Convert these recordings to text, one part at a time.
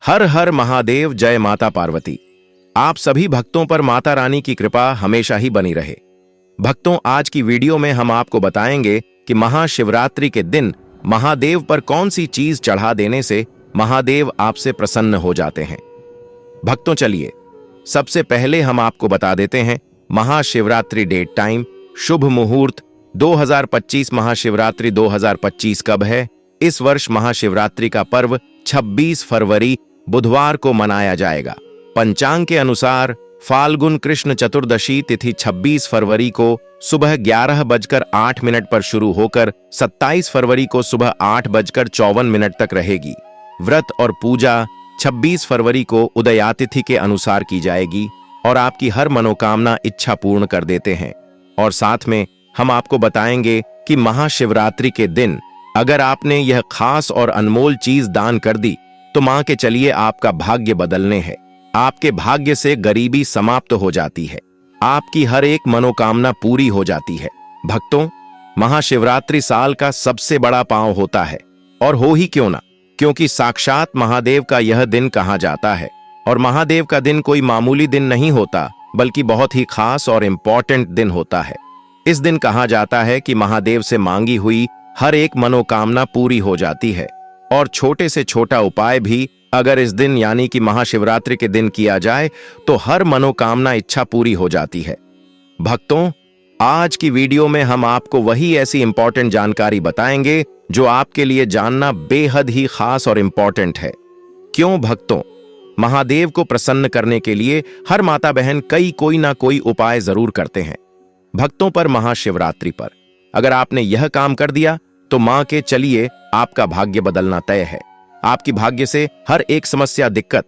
हर हर महादेव, जय माता पार्वती। आप सभी भक्तों पर माता रानी की कृपा हमेशा ही बनी रहे। भक्तों, आज की वीडियो में हम आपको बताएंगे कि महाशिवरात्रि के दिन महादेव पर कौन सी चीज चढ़ा देने से महादेव आपसे प्रसन्न हो जाते हैं। भक्तों, चलिए सबसे पहले हम आपको बता देते हैं महाशिवरात्रि डेट टाइम, शुभ मुहूर्त 2025। महाशिवरात्रि 2025 कब है? इस वर्ष महाशिवरात्रि का पर्व 26 फरवरी बुधवार को मनाया जाएगा। पंचांग के अनुसार फाल्गुन कृष्ण चतुर्दशी तिथि 26 फरवरी को सुबह 11:08 पर शुरू होकर 27 फरवरी को सुबह 8:54 तक रहेगी। व्रत और पूजा 26 फरवरी को उदयातिथि के अनुसार की जाएगी और आपकी हर मनोकामना इच्छा पूर्ण कर देते हैं। और साथ में हम आपको बताएंगे कि महाशिवरात्रि के दिन अगर आपने यह खास और अनमोल चीज दान कर दी तो मान के चलिए आपका भाग्य बदलने है। आपके भाग्य से गरीबी समाप्त हो जाती है, आपकी हर एक मनोकामना पूरी हो जाती है। भक्तों, महाशिवरात्रि साल का सबसे बड़ा पांव होता है, और हो ही क्यों ना, क्योंकि साक्षात महादेव का यह दिन कहा जाता है। और महादेव का दिन कोई मामूली दिन नहीं होता, बल्कि बहुत ही खास और इंपॉर्टेंट दिन होता है। इस दिन कहा जाता है कि महादेव से मांगी हुई हर एक मनोकामना पूरी हो जाती है, और छोटे से छोटा उपाय भी अगर इस दिन यानी कि महाशिवरात्रि के दिन किया जाए तो हर मनोकामना इच्छा पूरी हो जाती है। भक्तों, आज की वीडियो में हम आपको वही ऐसी इंपॉर्टेंट जानकारी बताएंगे जो आपके लिए जानना बेहद ही खास और इंपॉर्टेंट है। क्यों भक्तों? महादेव को प्रसन्न करने के लिए हर माता बहन कोई ना कोई उपाय जरूर करते हैं। भक्तों, पर महाशिवरात्रि पर अगर आपने यह काम कर दिया तो मां के चलिए आपका भाग्य बदलना तय है। आपकी भाग्य से हर एक समस्या, दिक्कत,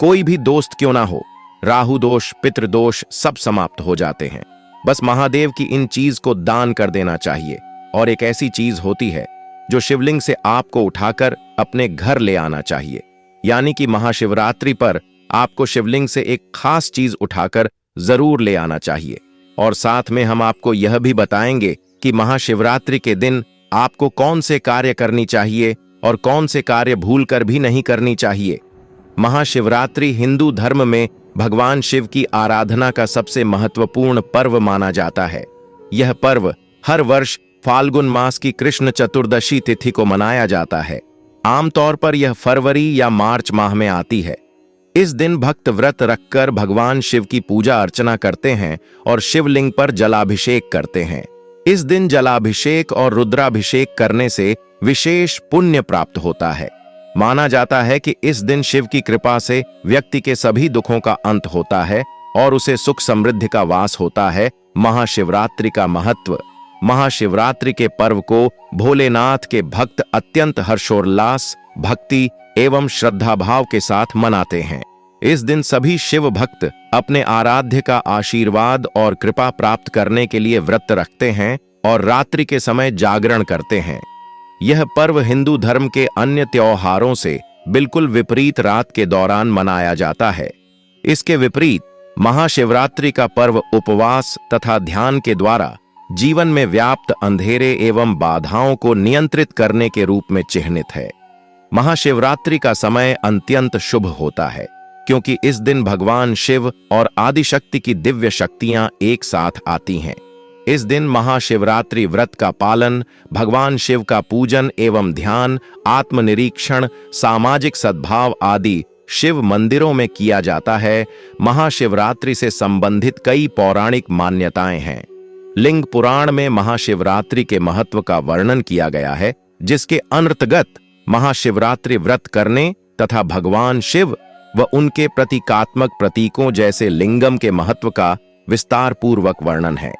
कोई भी दोस्त क्यों ना हो, राहु दोष, पितृदोष सब समाप्त हो जाते हैं। बस महादेव की इन चीज को दान कर देना चाहिए। और एक ऐसी चीज होती है जो शिवलिंग से आपको उठाकर अपने घर ले आना चाहिए। यानी कि महाशिवरात्रि पर आपको शिवलिंग से एक खास चीज उठाकर जरूर ले आना चाहिए। और साथ में हम आपको यह भी बताएंगे कि महाशिवरात्रि के दिन आपको कौन से कार्य करनी चाहिए और कौन से कार्य भूलकर भी नहीं करनी चाहिए। महाशिवरात्रि हिंदू धर्म में भगवान शिव की आराधना का सबसे महत्वपूर्ण पर्व माना जाता है। यह पर्व हर वर्ष फाल्गुन मास की कृष्ण चतुर्दशी तिथि को मनाया जाता है। आमतौर पर यह फरवरी या मार्च माह में आती है। इस दिन भक्त व्रत रखकर भगवान शिव की पूजा अर्चना करते हैं और शिवलिंग पर जलाभिषेक करते हैं। इस दिन जलाभिषेक और रुद्राभिषेक करने से विशेष पुण्य प्राप्त होता है। माना जाता है कि इस दिन शिव की कृपा से व्यक्ति के सभी दुखों का अंत होता है और उसे सुख समृद्धि का वास होता है। महाशिवरात्रि का महत्व। महाशिवरात्रि के पर्व को भोलेनाथ के भक्त अत्यंत हर्षोल्लास, भक्ति एवं श्रद्धा भाव के साथ मनाते हैं। इस दिन सभी शिव भक्त अपने आराध्य का आशीर्वाद और कृपा प्राप्त करने के लिए व्रत रखते हैं और रात्रि के समय जागरण करते हैं। यह पर्व हिंदू धर्म के अन्य त्योहारों से बिल्कुल विपरीत रात के दौरान मनाया जाता है। इसके विपरीत महाशिवरात्रि का पर्व उपवास तथा ध्यान के द्वारा जीवन में व्याप्त अंधेरे एवं बाधाओं को नियंत्रित करने के रूप में चिह्नित है। महाशिवरात्रि का समय अत्यंत शुभ होता है, क्योंकि इस दिन भगवान शिव और आदिशक्ति की दिव्य शक्तियां एक साथ आती हैं। इस दिन महाशिवरात्रि व्रत का पालन, भगवान शिव का पूजन एवं ध्यान, आत्मनिरीक्षण, सामाजिक सद्भाव आदि शिव मंदिरों में किया जाता है। महाशिवरात्रि से संबंधित कई पौराणिक मान्यताएं हैं। लिंग पुराण में महाशिवरात्रि के महत्व का वर्णन किया गया है, जिसके अंतर्गत महाशिवरात्रि व्रत करने तथा भगवान शिव व उनके प्रतीकात्मक प्रतीकों जैसे लिंगम के महत्व का विस्तार पूर्वक वर्णन है।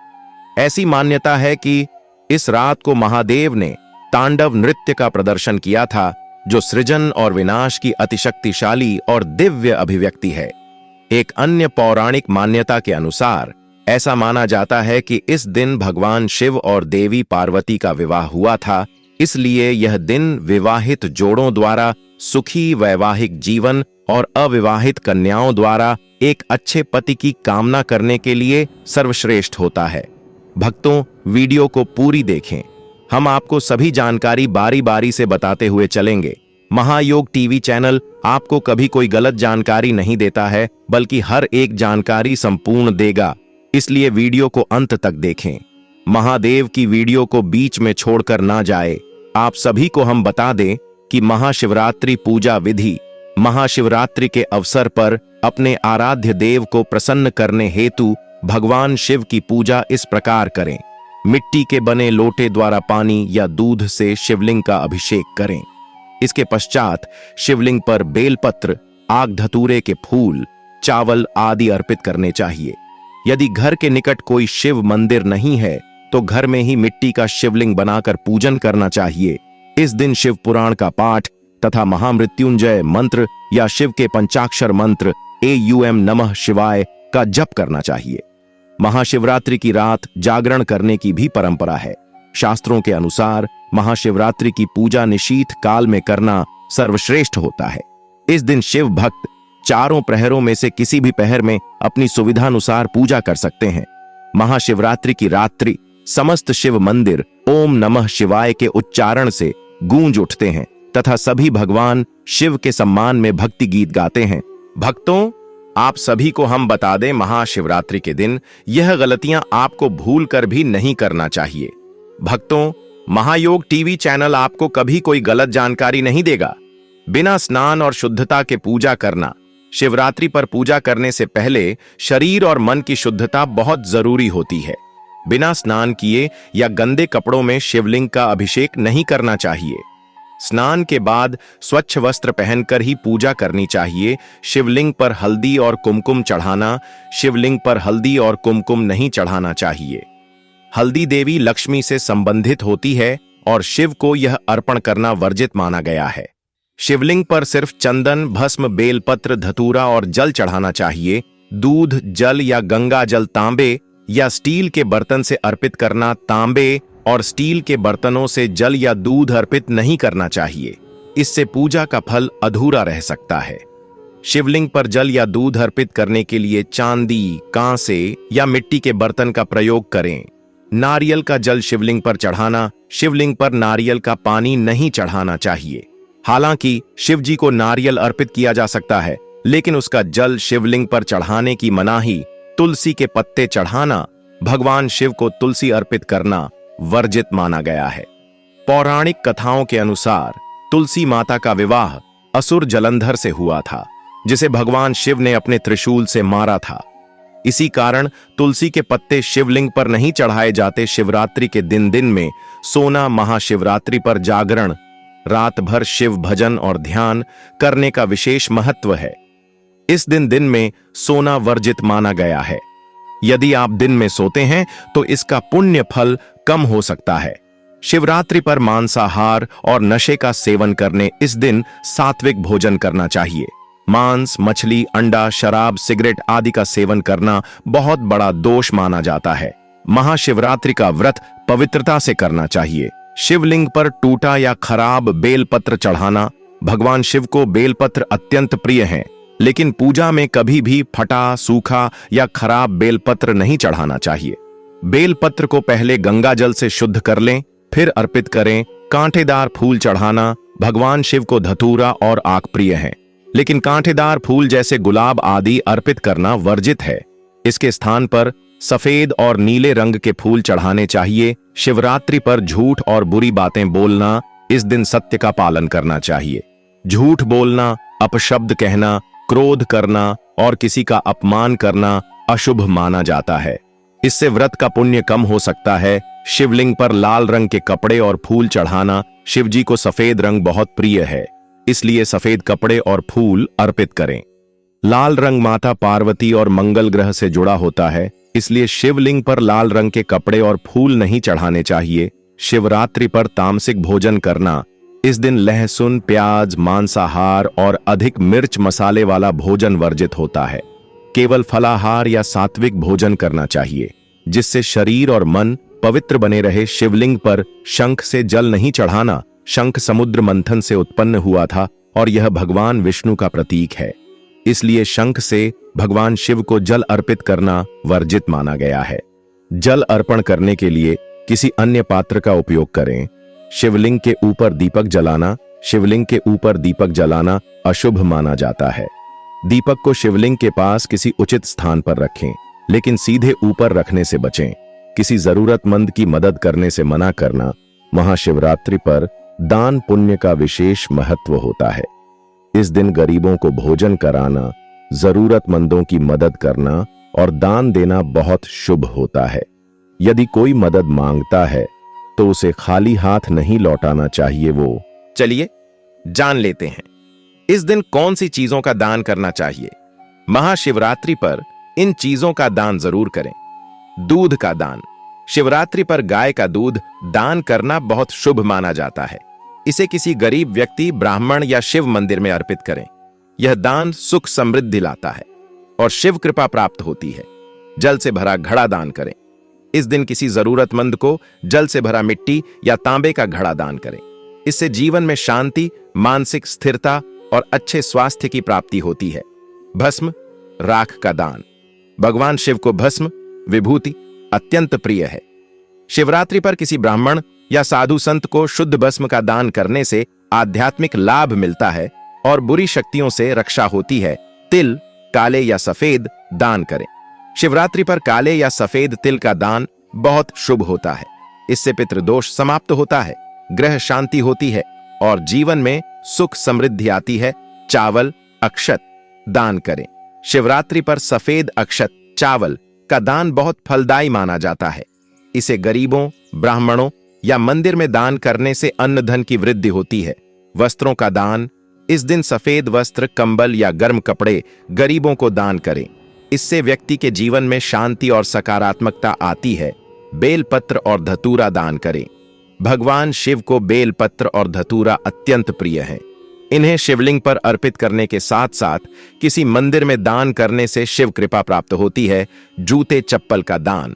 ऐसी मान्यता है कि इस रात को महादेव ने तांडव नृत्य का प्रदर्शन किया था, जो सृजन और विनाश की अतिशक्तिशाली और दिव्य अभिव्यक्ति है। एक अन्य पौराणिक मान्यता के अनुसार ऐसा माना जाता है कि इस दिन भगवान शिव और देवी पार्वती का विवाह हुआ था। इसलिए यह दिन विवाहित जोड़ों द्वारा सुखी वैवाहिक जीवन और अविवाहित कन्याओं द्वारा एक अच्छे पति की कामना करने के लिए सर्वश्रेष्ठ होता है। भक्तों, वीडियो को पूरी देखें। हम आपको सभी जानकारी बारी बारी से बताते हुए चलेंगे। महायोग टीवी चैनल आपको कभी कोई गलत जानकारी नहीं देता है, बल्कि हर एक जानकारी संपूर्ण देगा। इसलिए वीडियो को अंत तक देखें। महादेव की वीडियो को बीच में छोड़कर ना जाए। आप सभी को हम बता दें कि महाशिवरात्रि पूजा विधि। महाशिवरात्रि के अवसर पर अपने आराध्य देव को प्रसन्न करने हेतु भगवान शिव की पूजा इस प्रकार करें। मिट्टी के बने लोटे द्वारा पानी या दूध से शिवलिंग का अभिषेक करें। इसके पश्चात शिवलिंग पर बेलपत्र, आग धतूरे के फूल, चावल आदि अर्पित करने चाहिए। यदि घर के निकट कोई शिव मंदिर नहीं है तो घर में ही मिट्टी का शिवलिंग बनाकर पूजन करना चाहिए। इस दिन शिव पुराण का पाठ तथा महामृत्युंजय मंत्र या शिव के पंचाक्षर मंत्र एयूएम नमः शिवाय का जप करना चाहिए। महाशिवरात्रि की रात जागरण करने की भी परंपरा है। शास्त्रों के अनुसार महाशिवरात्रि की पूजा निशीथ काल में करना सर्वश्रेष्ठ होता है। इस दिन शिव भक्त चारों प्रहरों में से किसी भी प्रहर में अपनी सुविधानुसार पूजा कर सकते हैं। महाशिवरात्रि की रात्रि समस्त शिव मंदिर ओम नमः शिवाय के उच्चारण से गूंज उठते हैं तथा सभी भगवान शिव के सम्मान में भक्ति गीत गाते हैं। भक्तों, आप सभी को हम बता दें, महाशिवरात्रि के दिन यह गलतियां आपको भूल कर भी नहीं करना चाहिए। भक्तों, महायोग टीवी चैनल आपको कभी कोई गलत जानकारी नहीं देगा। बिना स्नान और शुद्धता के पूजा करना। शिवरात्रि पर पूजा करने से पहले शरीर और मन की शुद्धता बहुत जरूरी होती है। बिना स्नान किए या गंदे कपड़ों में शिवलिंग का अभिषेक नहीं करना चाहिए। स्नान के बाद स्वच्छ वस्त्र पहनकर ही पूजा करनी चाहिए। शिवलिंग पर हल्दी और कुमकुम चढ़ाना। शिवलिंग पर हल्दी और कुमकुम नहीं चढ़ाना चाहिए। हल्दी देवी लक्ष्मी से संबंधित होती है और शिव को यह अर्पण करना वर्जित माना गया है। शिवलिंग पर सिर्फ चंदन, भस्म, बेलपत्र, धतूरा और जल चढ़ाना चाहिए। दूध, जल या गंगा जल तांबे या स्टील के बर्तन से अर्पित करना। तांबे और स्टील के बर्तनों से जल या दूध अर्पित नहीं करना चाहिए। इससे पूजा का फल अधूरा रह सकता है। शिवलिंग पर जल या दूध अर्पित करने के लिए चांदी, कांसे या मिट्टी के बर्तन का प्रयोग करें। नारियल का जल शिवलिंग पर चढ़ाना। शिवलिंग पर नारियल का पानी नहीं चढ़ाना चाहिए। हालांकि शिवजी को नारियल अर्पित किया जा सकता है, लेकिन उसका जल शिवलिंग पर चढ़ाने की मनाही। तुलसी के पत्ते चढ़ाना, भगवान शिव को तुलसी अर्पित करना वर्जित माना गया है। पौराणिक कथाओं के अनुसार तुलसी माता का विवाह असुर जलंधर से हुआ था, जिसे भगवान शिव ने अपने त्रिशूल से मारा था। इसी कारण तुलसी के पत्ते शिवलिंग पर नहीं चढ़ाए जाते। शिवरात्रि के दिन में सोना महाशिवरात्रि पर जागरण, रात भर शिव भजन और ध्यान करने का विशेष महत्व है। इस दिन में सोना वर्जित माना गया है। यदि आप दिन में सोते हैं तो इसका पुण्य फल कम हो सकता है। शिवरात्रि पर मांसाहार और नशे का सेवन करने इस दिन सात्विक भोजन करना चाहिए। मांस, मछली, अंडा, शराब, सिगरेट आदि का सेवन करना बहुत बड़ा दोष माना जाता है। महाशिवरात्रि का व्रत पवित्रता से करना चाहिए। शिवलिंग पर टूटा या खराब बेलपत्र चढ़ाना। भगवान शिव को बेलपत्र अत्यंत प्रिय हैं, लेकिन पूजा में कभी भी फटा, सूखा या खराब बेलपत्र नहीं चढ़ाना चाहिए। बेलपत्र को पहले गंगा जल से शुद्ध कर लें, फिर अर्पित करें। कांटेदार फूल चढ़ाना। भगवान शिव को धतूरा और आक प्रिय हैं, लेकिन कांटेदार फूल जैसे गुलाब आदि अर्पित करना वर्जित है। इसके स्थान पर सफेद और नीले रंग के फूल चढ़ाने चाहिए। शिवरात्रि पर झूठ और बुरी बातें बोलना। इस दिन सत्य का पालन करना चाहिए। झूठ बोलना, अपशब्द कहना, क्रोध करना और किसी का अपमान करना अशुभ माना जाता है। इससे व्रत का पुण्य कम हो सकता है। शिवलिंग पर लाल रंग के कपड़े और फूल चढ़ाना। शिवजी को सफेद रंग बहुत प्रिय है, इसलिए सफेद कपड़े और फूल अर्पित करें। लाल रंग माता पार्वती और मंगल ग्रह से जुड़ा होता है, इसलिए शिवलिंग पर लाल रंग के कपड़े और फूल नहीं चढ़ाने चाहिए। शिवरात्रि पर तामसिक भोजन करना। इस दिन लहसुन, प्याज, मांसाहार और अधिक मिर्च मसाले वाला भोजन वर्जित होता है। केवल फलाहार या सात्विक भोजन करना चाहिए, जिससे शरीर और मन पवित्र बने रहे। शिवलिंग पर शंख से जल नहीं चढ़ाना। शंख समुद्र मंथन से उत्पन्न हुआ था और यह भगवान विष्णु का प्रतीक है, इसलिए शंख से भगवान शिव को जल अर्पित करना वर्जित माना गया है। जल अर्पण करने के लिए किसी अन्य पात्र का उपयोग करें। शिवलिंग के ऊपर दीपक जलाना शिवलिंग के ऊपर दीपक जलाना अशुभ माना जाता है। दीपक को शिवलिंग के पास किसी उचित स्थान पर रखें, लेकिन सीधे ऊपर रखने से बचें। किसी जरूरतमंद की मदद करने से मना करना। महाशिवरात्रि पर दान पुण्य का विशेष महत्व होता है। इस दिन गरीबों को भोजन कराना, जरूरतमंदों की मदद करना और दान देना बहुत शुभ होता है। यदि कोई मदद मांगता है तो उसे खाली हाथ नहीं लौटाना चाहिए। चलिए जान लेते हैं इस दिन कौन सी चीजों का दान करना चाहिए। महाशिवरात्रि पर इन चीजों का दान जरूर करें। दूध का दान। शिवरात्रि पर गाय का दूध दान करना बहुत शुभ माना जाता है। इसे किसी गरीब व्यक्ति, ब्राह्मण या शिव मंदिर में अर्पित करें। यह दान सुख समृद्धि लाता है और शिव कृपा प्राप्त होती है। जल से भरा घड़ा दान करें। इस दिन किसी जरूरतमंद को जल से भरा मिट्टी या तांबे का घड़ा दान करें। इससे जीवन में शांति, मानसिक स्थिरता और अच्छे स्वास्थ्य की प्राप्ति होती है। भस्म, राख का दान। भगवान शिव को भस्म, विभूति अत्यंत प्रिय है। शिवरात्रि पर किसी ब्राह्मण या साधु संत को शुद्ध भस्म का दान करने से आध्यात्मिक लाभ मिलता है और बुरी शक्तियों से रक्षा होती है। तिल, काले या सफेद दान करें। शिवरात्रि पर काले या सफेद तिल का दान बहुत शुभ होता है। इससे पितृदोष समाप्त होता है, ग्रह शांति होती है और जीवन में सुख समृद्धि आती है। चावल, अक्षत दान करें। शिवरात्रि पर सफेद अक्षत, चावल का दान बहुत फलदायी माना जाता है। इसे गरीबों, ब्राह्मणों या मंदिर में दान करने से अन्न धन की वृद्धि होती है। वस्त्रों का दान। इस दिन सफेद वस्त्र, कंबल या गर्म कपड़े गरीबों को दान करें। इससे व्यक्ति के जीवन में शांति और सकारात्मकता आती है। बेलपत्र और धतूरा दान करें। भगवान शिव को बेलपत्र और धतूरा अत्यंत प्रिय हैं। इन्हें शिवलिंग पर अर्पित करने के साथ साथ किसी मंदिर में दान करने से शिव कृपा प्राप्त होती है। जूते चप्पल का दान।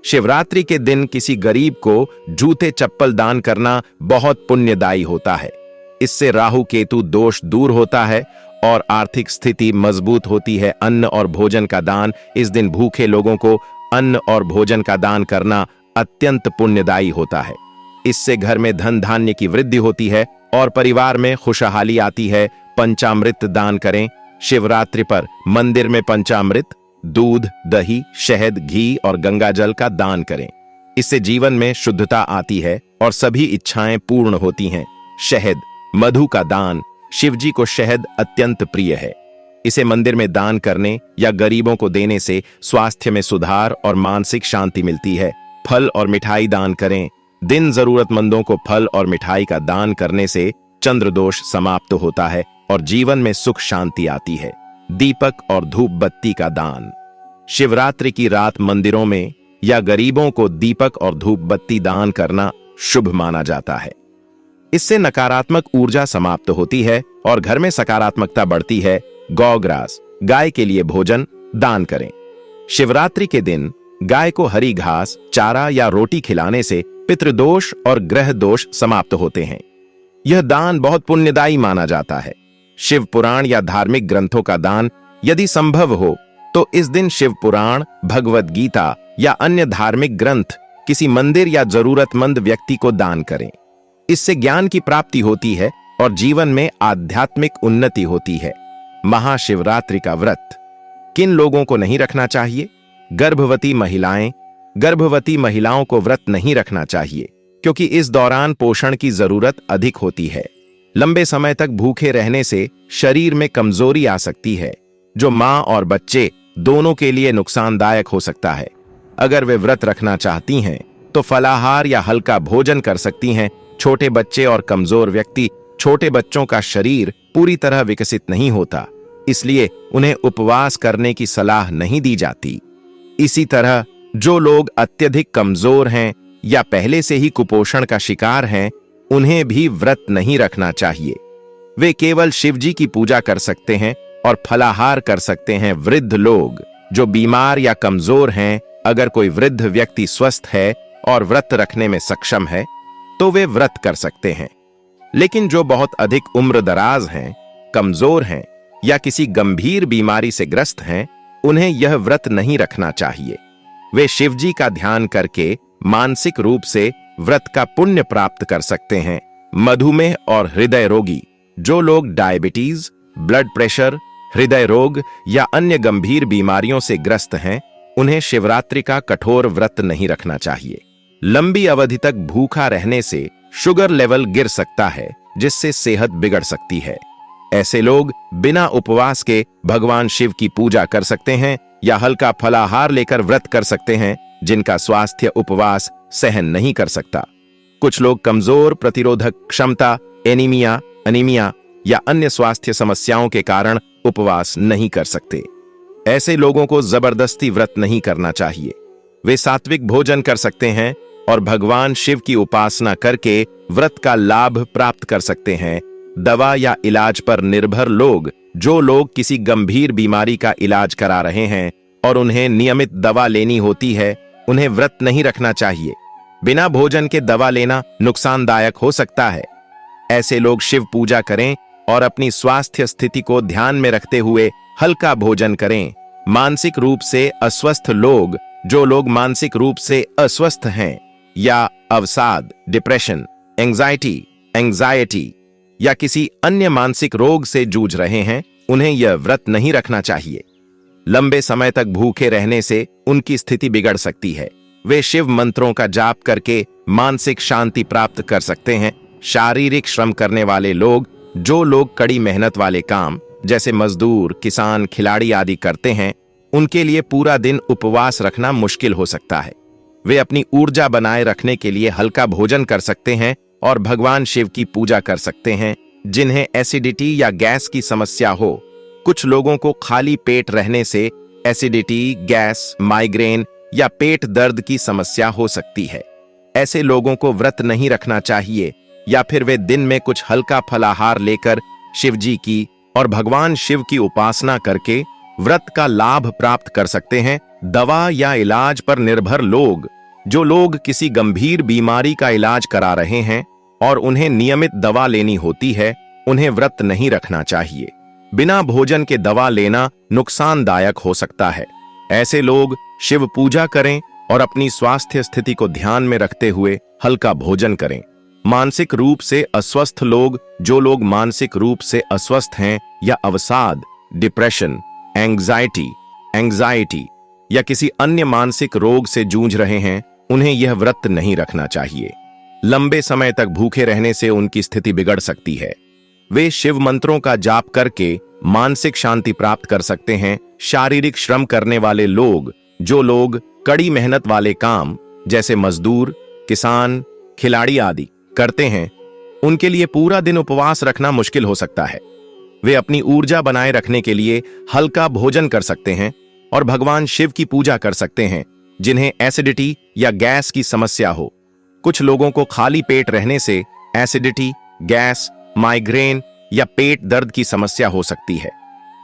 शिवरात्रि के दिन किसी गरीब को जूते चप्पल दान करना बहुत पुण्यदायी होता है। इससे राहु केतु दोष दूर होता है और आर्थिक स्थिति मजबूत होती है। अन्न और भोजन का दान। इस दिन भूखे लोगों को अन्न और भोजन का दान करना अत्यंत पुण्यदायी होता है। इससे घर में धन धान्य की वृद्धि होती है और परिवार में खुशहाली आती है। पंचामृत दान करें। शिवरात्रि पर मंदिर में पंचामृत, दूध, दही, शहद, घी और गंगाजल का दान करें। इससे जीवन में शुद्धता आती है और सभी इच्छाएं पूर्ण होती हैं। शहद, मधु का दान। शिवजी को शहद अत्यंत प्रिय है। इसे मंदिर में दान करने या गरीबों को देने से स्वास्थ्य में सुधार और मानसिक शांति मिलती है। फल और मिठाई दान करें। दिन जरूरतमंदों को फल और मिठाई का दान करने से चंद्रदोष समाप्त होता है और जीवन में सुख शांति आती है। दीपक और धूप बत्ती का दान। शिवरात्रि की रात मंदिरों में या गरीबों को दीपक और धूप बत्ती दान करना शुभ माना जाता है। इससे नकारात्मक ऊर्जा समाप्त होती है और घर में सकारात्मकता बढ़ती है। गौग्रास, गाय के लिए भोजन दान करें। शिवरात्रि के दिन गाय को हरी घास, चारा या रोटी खिलाने से पितृदोष और ग्रह दोष समाप्त होते हैं। यह दान बहुत पुण्यदायी माना जाता है। शिव पुराण या धार्मिक ग्रंथों का दान यदि संभव हो तो इस दिन शिव पुराण, भगवद गीता या अन्य धार्मिक ग्रंथ किसी मंदिर या जरूरतमंद व्यक्ति को दान करें। इससे ज्ञान की प्राप्ति होती है और जीवन में आध्यात्मिक उन्नति होती है। महाशिवरात्रि का व्रत किन लोगों को नहीं रखना चाहिए? गर्भवती महिलाएं। गर्भवती महिलाओं को व्रत नहीं रखना चाहिए क्योंकि इस दौरान पोषण की जरूरत अधिक होती है। लंबे समय तक भूखे रहने से शरीर में कमजोरी आ सकती है, जो मां और बच्चे दोनों के लिए नुकसानदायक हो सकता है। अगर वे व्रत रखना चाहती हैं तो फलाहार या हल्का भोजन कर सकती हैं। छोटे बच्चे और कमजोर व्यक्ति, छोटे बच्चों का शरीर पूरी तरह विकसित नहीं होता, इसलिए उन्हें उपवास करने की सलाह नहीं दी जाती। इसी तरह जो लोग अत्यधिक कमजोर हैं या पहले से ही कुपोषण का शिकार हैं, उन्हें भी व्रत नहीं रखना चाहिए। वे केवल शिवजी की पूजा कर सकते हैं और फलाहार कर सकते हैं। वृद्ध लोग जो बीमार या कमजोर हैं, अगर कोई वृद्ध व्यक्ति स्वस्थ है और व्रत रखने में सक्षम है तो वे व्रत कर सकते हैं। लेकिन जो बहुत अधिक उम्र दराज हैं, कमजोर हैं या किसी गंभीर बीमारी से ग्रस्त हैं, उन्हें यह व्रत नहीं रखना चाहिए। वे शिवजी का ध्यान करके मानसिक रूप से व्रत का पुण्य प्राप्त कर सकते हैं। मधुमेह और हृदय रोगी, जो लोग डायबिटीज, ब्लड प्रेशर, हृदय रोग या अन्य गंभीर बीमारियों से ग्रस्त हैं, उन्हें शिवरात्रि का कठोर व्रत नहीं रखना चाहिए। लंबी अवधि तक भूखा रहने से शुगर लेवल गिर सकता है, जिससे सेहत बिगड़ सकती है। ऐसे लोग बिना उपवास के भगवान शिव की पूजा कर सकते हैं या हल्का फलाहार लेकर व्रत कर सकते हैं, जिनका स्वास्थ्य उपवास सहन नहीं कर सकता। कुछ लोग कमजोर प्रतिरोधक क्षमता, एनीमिया या अन्य स्वास्थ्य समस्याओं के कारण उपवास नहीं कर सकते। ऐसे लोगों को जबरदस्ती व्रत नहीं करना चाहिए। वे सात्विक भोजन कर सकते हैं और भगवान शिव की उपासना करके व्रत का लाभ प्राप्त कर सकते हैं। दवा या इलाज पर निर्भर लोग, जो लोग किसी गंभीर बीमारी का इलाज करा रहे हैं और उन्हें नियमित दवा लेनी होती है, उन्हें व्रत नहीं रखना चाहिए। बिना भोजन के दवा लेना नुकसानदायक हो सकता है। ऐसे लोग शिव पूजा करें और अपनी स्वास्थ्य स्थिति को ध्यान में रखते हुए हल्का भोजन करें। मानसिक रूप से अस्वस्थ लोग, जो लोग मानसिक रूप से अस्वस्थ हैं या अवसाद, डिप्रेशन, एंजाइटी या किसी अन्य मानसिक रोग से जूझ रहे हैं, उन्हें यह व्रत नहीं रखना चाहिए। लंबे समय तक भूखे रहने से उनकी स्थिति बिगड़ सकती है। वे शिव मंत्रों का जाप करके मानसिक शांति प्राप्त कर सकते हैं। शारीरिक श्रम करने वाले लोग, जो लोग कड़ी मेहनत वाले काम जैसे मजदूर, किसान, खिलाड़ी आदि करते हैं, उनके लिए पूरा दिन उपवास रखना मुश्किल हो सकता है। वे अपनी ऊर्जा बनाए रखने के लिए हल्का भोजन कर सकते हैं और भगवान शिव की पूजा कर सकते हैं। जिन्हें एसिडिटी या गैस की समस्या हो, कुछ लोगों को खाली पेट रहने से एसिडिटी, गैस, माइग्रेन या पेट दर्द की समस्या हो सकती है। ऐसे लोगों को व्रत नहीं रखना चाहिए, या फिर वे दिन में कुछ हल्का फलाहार लेकर शिवजी की और भगवान शिव की उपासना करके व्रत का लाभ प्राप्त कर सकते हैं। दवा या इलाज पर निर्भर लोग, जो लोग किसी गंभीर बीमारी का इलाज करा रहे हैं और उन्हें नियमित दवा लेनी होती है, उन्हें व्रत नहीं रखना चाहिए। बिना भोजन के दवा लेना नुकसानदायक हो सकता है। ऐसे लोग शिव पूजा करें और अपनी स्वास्थ्य स्थिति को ध्यान में रखते हुए हल्का भोजन करें। मानसिक रूप से अस्वस्थ लोग, जो लोग मानसिक रूप से अस्वस्थ हैं या अवसाद, डिप्रेशन, एंजाइटी या किसी अन्य मानसिक रोग से जूझ रहे हैं, उन्हें यह व्रत नहीं रखना चाहिए। लंबे समय तक भूखे रहने से उनकी स्थिति बिगड़ सकती है। वे शिव मंत्रों का जाप करके मानसिक शांति प्राप्त कर सकते हैं। शारीरिक श्रम करने वाले लोग, जो लोग कड़ी मेहनत वाले काम जैसे मजदूर, किसान, खिलाड़ी आदि करते हैं, उनके लिए पूरा दिन उपवास रखना मुश्किल हो सकता है। वे अपनी ऊर्जा बनाए रखने के लिए हल्का भोजन कर सकते हैं और भगवान शिव की पूजा कर सकते हैं। जिन्हें एसिडिटी या गैस की समस्या हो, कुछ लोगों को खाली पेट रहने से एसिडिटी, गैस, माइग्रेन या पेट दर्द की समस्या हो सकती है।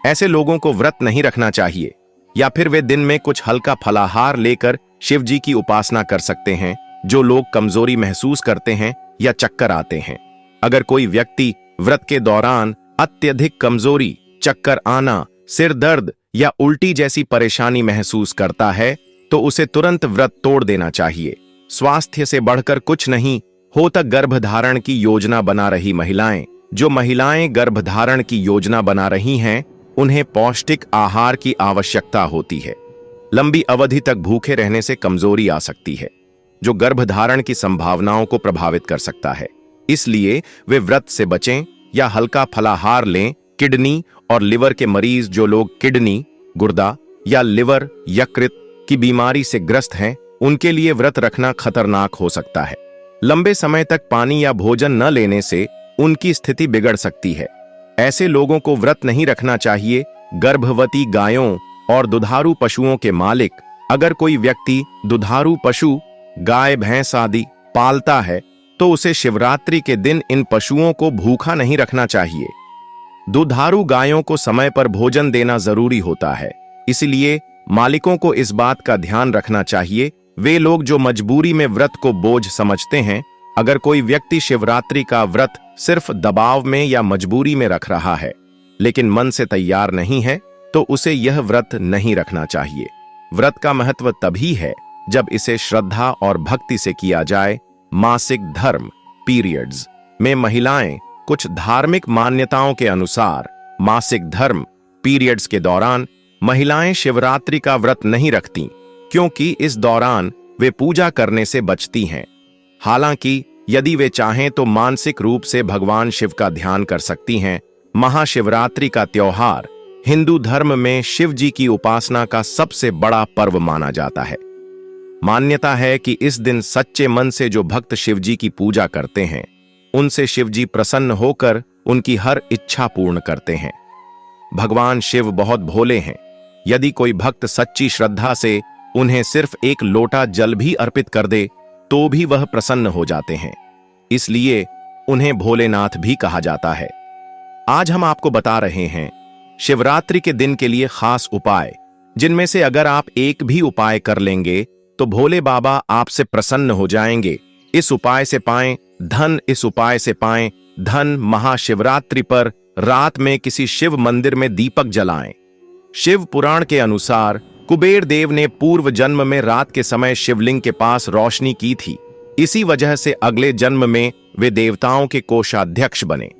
ऐसे लोगों को व्रत नहीं रखना चाहिए, या फिर वे दिन में कुछ हल्का फलाहार लेकर शिव जी की उपासना कर सकते हैं। जो लोग कमजोरी महसूस करते हैं या चक्कर आते हैं, अगर कोई व्यक्ति व्रत के दौरान अत्यधिक कमजोरी, चक्कर आना, सिर दर्द या उल्टी जैसी परेशानी महसूस करता है, तो उसे तुरंत व्रत तोड़ देना चाहिए। स्वास्थ्य से बढ़कर कुछ नहीं हो तक गर्भधारण की योजना बना रही महिलाएं, जो महिलाएं गर्भधारण की योजना बना रही हैं, उन्हें पौष्टिक आहार की आवश्यकता होती है। लंबी अवधि तक भूखे रहने से कमजोरी आ सकती है, जो गर्भधारण की संभावनाओं को प्रभावित कर सकता है। इसलिए वे व्रत से बचें या हल्का फलाहार लें। किडनी और लिवर के मरीज, जो लोग किडनी, गुर्दा या लिवर, यकृत की बीमारी से ग्रस्त हैं, उनके लिए व्रत रखना खतरनाक हो सकता है। लंबे समय तक पानी या भोजन न लेने से उनकी स्थिति बिगड़ सकती है। ऐसे लोगों को व्रत नहीं रखना चाहिए। गर्भवती गायों और दुधारू पशुओं के मालिक, अगर कोई व्यक्ति दुधारू पशु, गाय, भैंस आदि पालता है, तो उसे शिवरात्रि के दिन इन पशुओं को भूखा नहीं रखना चाहिए। दुधारू गायों को समय पर भोजन देना जरूरी होता है, इसलिए मालिकों को इस बात का ध्यान रखना चाहिए। वे लोग जो मजबूरी में व्रत को बोझ समझते हैं, अगर कोई व्यक्ति शिवरात्रि का व्रत सिर्फ दबाव में या मजबूरी में रख रहा है, लेकिन मन से तैयार नहीं है, तो उसे यह व्रत नहीं रखना चाहिए। व्रत का महत्व तभी है जब इसे श्रद्धा और भक्ति से किया जाए। मासिक धर्म, पीरियड्स, में महिलाएं कुछ धार्मिक मान्यताओं के अनुसार मासिक धर्म पीरियड्स के दौरान महिलाएं शिवरात्रि का व्रत नहीं रखती, क्योंकि इस दौरान वे पूजा करने से बचती हैं। हालांकि यदि वे चाहें तो मानसिक रूप से भगवान शिव का ध्यान कर सकती हैं। महाशिवरात्रि का त्योहार हिंदू धर्म में शिव जी की उपासना का सबसे बड़ा पर्व माना जाता है। मान्यता है कि इस दिन सच्चे मन से जो भक्त शिव जी की पूजा करते हैं, उनसे शिव जी प्रसन्न होकर उनकी हर इच्छा पूर्ण करते हैं। भगवान शिव बहुत भोले हैं। यदि कोई भक्त सच्ची श्रद्धा से उन्हें सिर्फ एक लोटा जल भी अर्पित कर दे तो भी वह प्रसन्न हो जाते हैं। इसलिए उन्हें भोलेनाथ भी कहा जाता है। आज हम आपको बता रहे हैं शिवरात्रि के दिन के लिए खास उपाय, जिनमें से अगर आप एक भी उपाय कर लेंगे तो भोले बाबा आपसे प्रसन्न हो जाएंगे। इस उपाय से पाएं धन। इस उपाय से पाएं धन। महाशिवरात्रि पर रात में किसी शिव मंदिर में दीपक जलाएं। शिव पुराण के अनुसार कुबेर देव ने पूर्व जन्म में रात के समय शिवलिंग के पास रोशनी की थी। इसी वजह से अगले जन्म में वे देवताओं के कोषाध्यक्ष बने।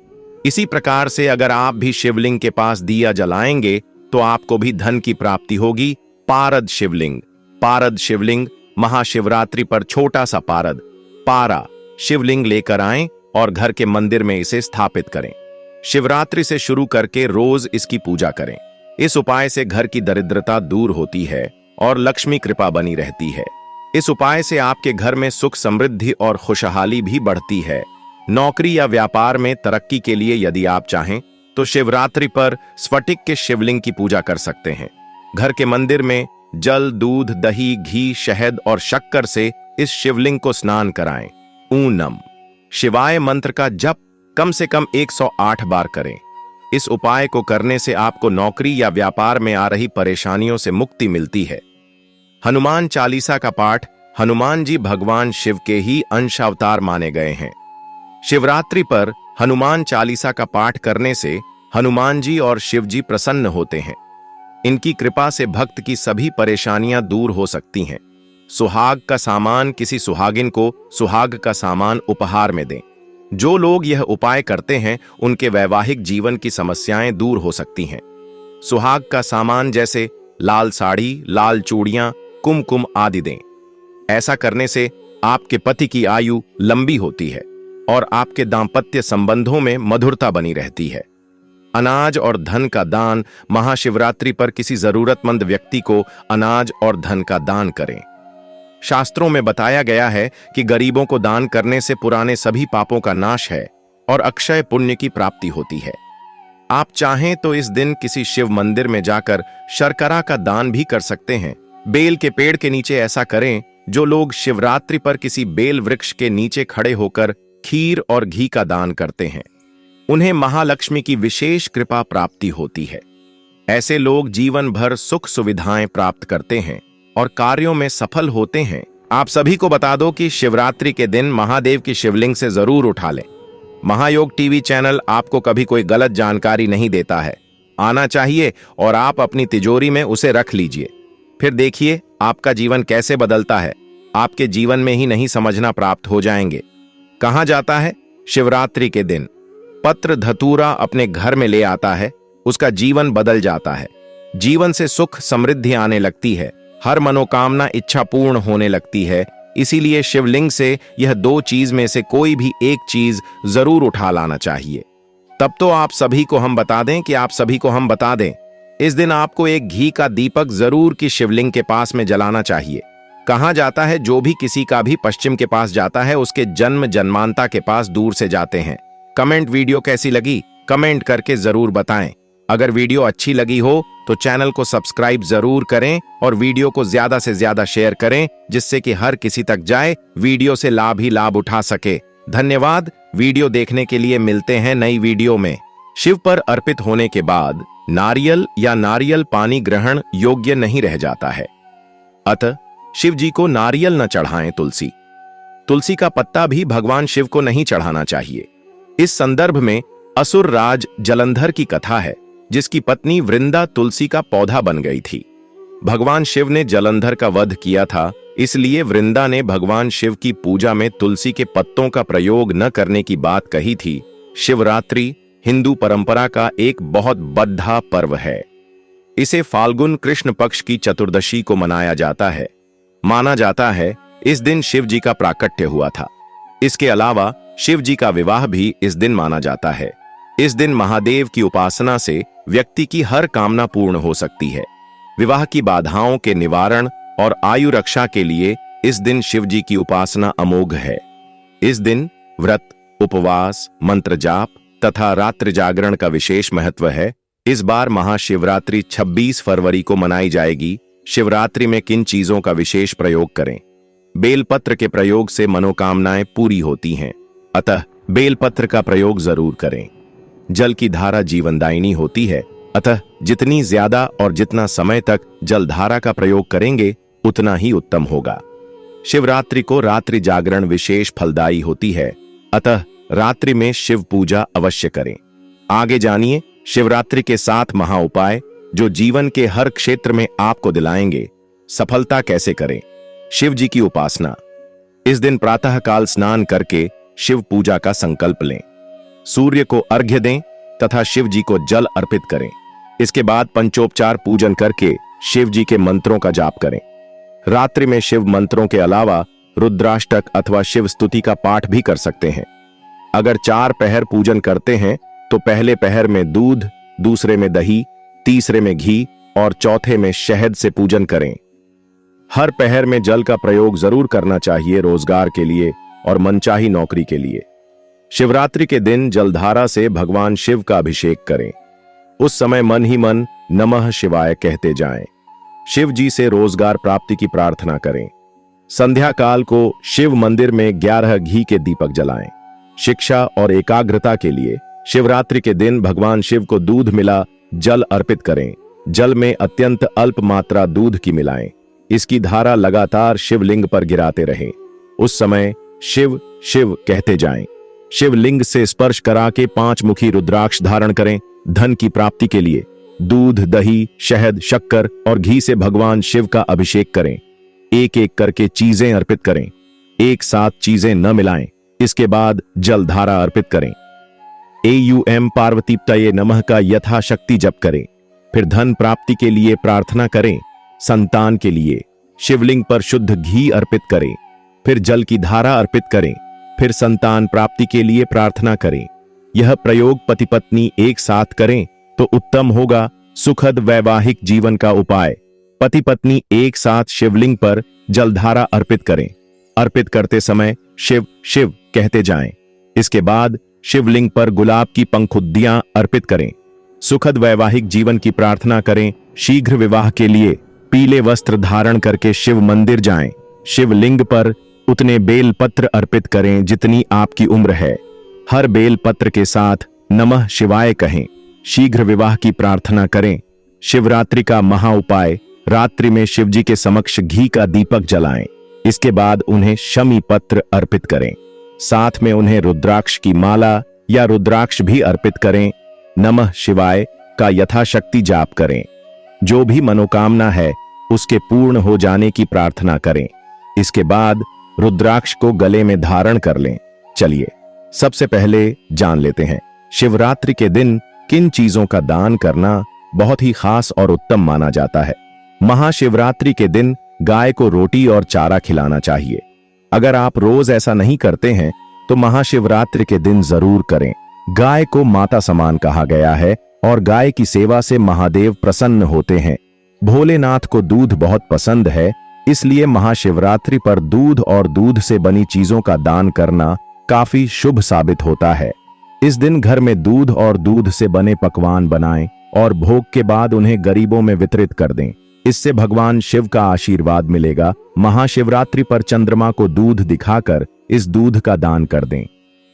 इसी प्रकार से अगर आप भी शिवलिंग के पास दिया जलाएंगे तो आपको भी धन की प्राप्ति होगी। पारद शिवलिंग। पारद शिवलिंग महाशिवरात्रि पर छोटा सा पारद पारा शिवलिंग लेकर आएं और घर के मंदिर में इसे स्थापित करें। शिवरात्रि से शुरू करके रोज इसकी पूजा करें। इस उपाय से घर की दरिद्रता दूर होती है और लक्ष्मी कृपा बनी रहती है। इस उपाय से आपके घर में सुख समृद्धि और खुशहाली भी बढ़ती है। नौकरी या व्यापार में तरक्की के लिए यदि आप चाहें तो शिवरात्रि पर स्फटिक के शिवलिंग की पूजा कर सकते हैं। घर के मंदिर में जल, दूध, दही, घी, शहद और शक्कर से इस शिवलिंग को स्नान कराएं। ऊनम शिवाय मंत्र का जप कम से कम 108 बार करें। इस उपाय को करने से आपको नौकरी या व्यापार में आ रही परेशानियों से मुक्ति मिलती है। हनुमान चालीसा का पाठ। हनुमान जी भगवान शिव के ही अंश अवतार माने गए हैं। शिवरात्रि पर हनुमान चालीसा का पाठ करने से हनुमान जी और शिव जी प्रसन्न होते हैं। इनकी कृपा से भक्त की सभी परेशानियां दूर हो सकती हैं। सुहाग का सामान। किसी सुहागिन को सुहाग का सामान उपहार में दें। जो लोग यह उपाय करते हैं उनके वैवाहिक जीवन की समस्याएं दूर हो सकती हैं। सुहाग का सामान जैसे लाल साड़ी, लाल चूड़ियां, कुमकुम आदि दें। ऐसा करने से आपके पति की आयु लंबी होती है और आपके दांपत्य संबंधों में मधुरता बनी रहती है। अनाज और धन का दान। महाशिवरात्रि पर किसी जरूरतमंद व्यक्ति को अनाज और धन का दान करें। शास्त्रों में बताया गया है कि गरीबों को दान करने से पुराने सभी पापों का नाश है और अक्षय पुण्य की प्राप्ति होती है। आप चाहें तो इस दिन किसी शिव मंदिर में जाकर शर्करा का दान भी कर सकते हैं। बेल के पेड़ के नीचे ऐसा करें। जो लोग शिवरात्रि पर किसी बेल वृक्ष के नीचे खड़े होकर खीर और घी का दान करते हैं, उन्हें महालक्ष्मी की विशेष कृपा प्राप्ति होती है। ऐसे लोग जीवन भर सुख सुविधाएं प्राप्त करते हैं और कार्यों में सफल होते हैं। आप सभी को बता दो कि शिवरात्रि के दिन महादेव की शिवलिंग से जरूर उठा लें। महायोग टीवी चैनल आपको कभी कोई गलत जानकारी नहीं देता है। आना चाहिए और आप अपनी तिजोरी में उसे रख लीजिए। फिर देखिए आपका जीवन कैसे बदलता है। आपके जीवन में ही नहीं समझना प्राप्त हो जाएंगे। कहा जाता है शिवरात्रि के दिन पत्र धतूरा अपने घर में ले आता है, उसका जीवन बदल जाता है। जीवन से सुख समृद्धि आने लगती है। हर मनोकामना इच्छा पूर्ण होने लगती है। इसीलिए शिवलिंग से यह दो चीज में से कोई भी एक चीज जरूर उठा लाना चाहिए। तब तो आप सभी को हम बता दें इस दिन आपको एक घी का दीपक जरूर की शिवलिंग के पास में जलाना चाहिए। कहा जाता है जो भी किसी का भी पश्चिम के पास जाता है उसके जन्म जन्मांता के पास दूर से जाते हैं। कमेंट वीडियो कैसी लगी कमेंट करके जरूर बताएं। अगर वीडियो अच्छी लगी हो तो चैनल को सब्सक्राइब जरूर करें और वीडियो को ज्यादा से ज्यादा शेयर करें, जिससे कि हर किसी तक जाए, वीडियो से लाभ ही लाभ उठा सके। धन्यवाद। वीडियो देखने के लिए मिलते हैं नई वीडियो में। शिव पर अर्पित होने के बाद नारियल या नारियल पानी ग्रहण योग्य नहीं रह जाता है, अतः शिव जी को नारियल न चढ़ाएं। तुलसी का पत्ता भी भगवान शिव को नहीं चढ़ाना चाहिए। इस संदर्भ में असुर राज जलंधर की कथा है, जिसकी पत्नी वृंदा तुलसी का पौधा बन गई थी। भगवान शिव ने जलंधर का वध किया था, इसलिए वृंदा ने भगवान शिव की पूजा में तुलसी के पत्तों का प्रयोग न करने की बात कही थी। शिवरात्रि हिंदू परंपरा का एक बहुत बड़ा पर्व है। इसे फाल्गुन कृष्ण पक्ष की चतुर्दशी को मनाया जाता है। माना जाता है इस दिन शिव जी का प्राकट्य हुआ था। इसके अलावा शिव जी का विवाह भी इस दिन माना जाता है। इस दिन महादेव की उपासना से व्यक्ति की हर कामना पूर्ण हो सकती है। विवाह की बाधाओं के निवारण और आयु रक्षा के लिए इस दिन शिव जी की उपासना अमोघ है। इस दिन व्रत, उपवास, मंत्र जाप तथा रात्रि जागरण का विशेष महत्व है। इस बार महाशिवरात्रि 26 फरवरी को मनाई जाएगी। शिवरात्रि में किन चीजों का विशेष प्रयोग करें? बेलपत्र के प्रयोग से मनोकामनाएं पूरी होती हैं, अतः बेलपत्र का प्रयोग जरूर करें। जल की धारा जीवनदायिनी होती है, अतः जितनी ज्यादा और जितना समय तक जलधारा का प्रयोग करेंगे उतना ही उत्तम होगा। शिवरात्रि को रात्रि जागरण विशेष फलदायी होती है, अतः रात्रि में शिव पूजा अवश्य करें। आगे जानिए शिवरात्रि के 7 महा उपाय जो जीवन के हर क्षेत्र में आपको दिलाएंगे सफलता। कैसे करें शिव जी की उपासना? इस दिन प्रातःकाल स्नान करके शिव पूजा का संकल्प लें। सूर्य को अर्घ्य दें तथा शिव जी को जल अर्पित करें। इसके बाद पंचोपचार पूजन करके शिव जी के मंत्रों का जाप करें। रात्रि में शिव मंत्रों के अलावा रुद्राष्टक अथवा शिव स्तुति का पाठ भी कर सकते हैं। अगर 4 पहर पूजन करते हैं तो पहले पहर में दूध, दूसरे में दही, तीसरे में घी और चौथे में शहद से पूजन करें। हर पहर में जल का प्रयोग जरूर करना चाहिए, रोजगार के लिए और मनचाही नौकरी के लिए। शिवरात्रि के दिन जलधारा से भगवान शिव का अभिषेक करें। उस समय मन ही मन नमः शिवाय कहते जाएं। शिव जी से रोजगार प्राप्ति की प्रार्थना करें। संध्या काल को शिव मंदिर में 11 घी के दीपक जलाएं। शिक्षा और एकाग्रता के लिए शिवरात्रि के दिन भगवान शिव को दूध मिला जल अर्पित करें। जल में अत्यंत अल्प मात्रा दूध की मिलाएं। इसकी धारा लगातार शिवलिंग पर गिराते रहें। उस समय शिव शिव कहते जाएं। शिवलिंग से स्पर्श करा के 5 मुखी रुद्राक्ष धारण करें। धन की प्राप्ति के लिए दूध, दही, शहद, शक्कर और घी से भगवान शिव का अभिषेक करें। एक एक करके चीजें अर्पित करें। एक साथ चीजें न मिलाएं। इसके बाद जलधारा अर्पित करें। एयूएम पार्वतीप्तये नमः का यथाशक्ति जप करें। फिर धन प्राप्ति के लिए प्रार्थना करें। संतान के लिए शिवलिंग पर शुद्ध घी अर्पित करें। फिर जल की धारा अर्पित करें। फिर संतान प्राप्ति के लिए प्रार्थना करें। यह प्रयोग पति पत्नी एक साथ करें तो उत्तम होगा। सुखद वैवाहिक जीवन का उपाय। पति पत्नी एक साथ शिवलिंग पर जलधारा अर्पित करें। अर्पित करते समय शिव शिव कहते जाएं। इसके बाद शिवलिंग पर गुलाब की पंखुड़ियां अर्पित करें। सुखद वैवाहिक जीवन की प्रार्थना करें। शीघ्र विवाह के लिए पीले वस्त्र धारण करके शिव मंदिर जाएं। शिवलिंग पर उतने बेल पत्र अर्पित करें जितनी आपकी उम्र है। हर बेल पत्र के साथ नमः शिवाय कहें। शीघ्र विवाह की प्रार्थना करें। शिवरात्रि का महा उपाय, रात्रि में शिव जी के समक्ष घी का दीपक जलाएं। इसके बाद उन्हें शमी पत्र अर्पित करें। साथ में उन्हें रुद्राक्ष की माला या रुद्राक्ष भी अर्पित करें। नमः शिवाय का यथाशक्ति जाप करें। जो भी मनोकामना है उसके पूर्ण हो जाने की प्रार्थना करें। इसके बाद रुद्राक्ष को गले में धारण कर लें। चलिए सबसे पहले जान लेते हैं शिवरात्रि के दिन किन चीजों का दान करना बहुत ही खास और उत्तम माना जाता है। महाशिवरात्रि के दिन गाय को रोटी और चारा खिलाना चाहिए। अगर आप रोज ऐसा नहीं करते हैं तो महाशिवरात्रि के दिन जरूर करें। गाय को माता समान कहा गया है और गाय की सेवा से महादेव प्रसन्न होते हैं। भोलेनाथ को दूध बहुत पसंद है, इसलिए महाशिवरात्रि पर दूध और दूध से बनी चीजों का दान करना काफी शुभ साबित होता है। इस दिन घर में दूध और दूध से बने पकवान बनाएं और भोग के बाद उन्हें गरीबों में वितरित कर दें। इससे भगवान शिव का आशीर्वाद मिलेगा। महाशिवरात्रि पर चंद्रमा को दूध दिखाकर इस दूध का दान कर दें।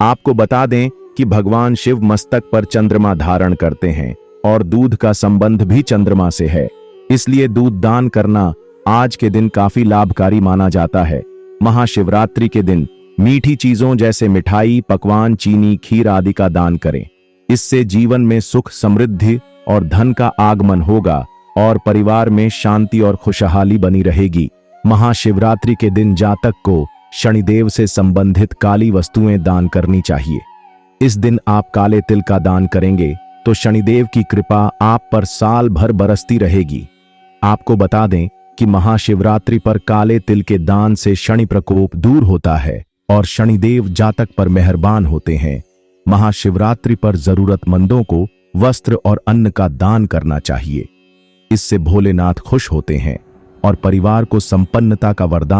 आपको बता दें कि भगवान शिव मस्तक पर चंद्रमा धारण करते हैं और दूध का संबंध भी चंद्रमा से है, इसलिए दूध दान करना आज के दिन काफी लाभकारी माना जाता है। महाशिवरात्रि के दिन मीठी चीजों जैसे मिठाई, पकवान, चीनी, खीर आदि का दान करें। इससे जीवन में सुख, समृद्धि और धन का आगमन होगा और परिवार में शांति और खुशहाली बनी रहेगी। महाशिवरात्रि के दिन जातक को शनिदेव से संबंधित काली वस्तुएं दान करनी चाहिए। इस दिन आप काले तिल का दान करेंगे तो शनिदेव की कृपा आप पर साल भर बरसती रहेगी। आपको बता दें कि महाशिवरात्रि पर काले तिल के दान से शनि प्रकोप दूर होता है और शनिदेव जातक पर मेहरबान होते हैं। महाशिवरात्रि पर जरूरतमंदों को वस्त्र और अन्न का दान करना चाहिए। इससे भोलेनाथ खुश होते हैं और परिवार को संपन्नता का वरदान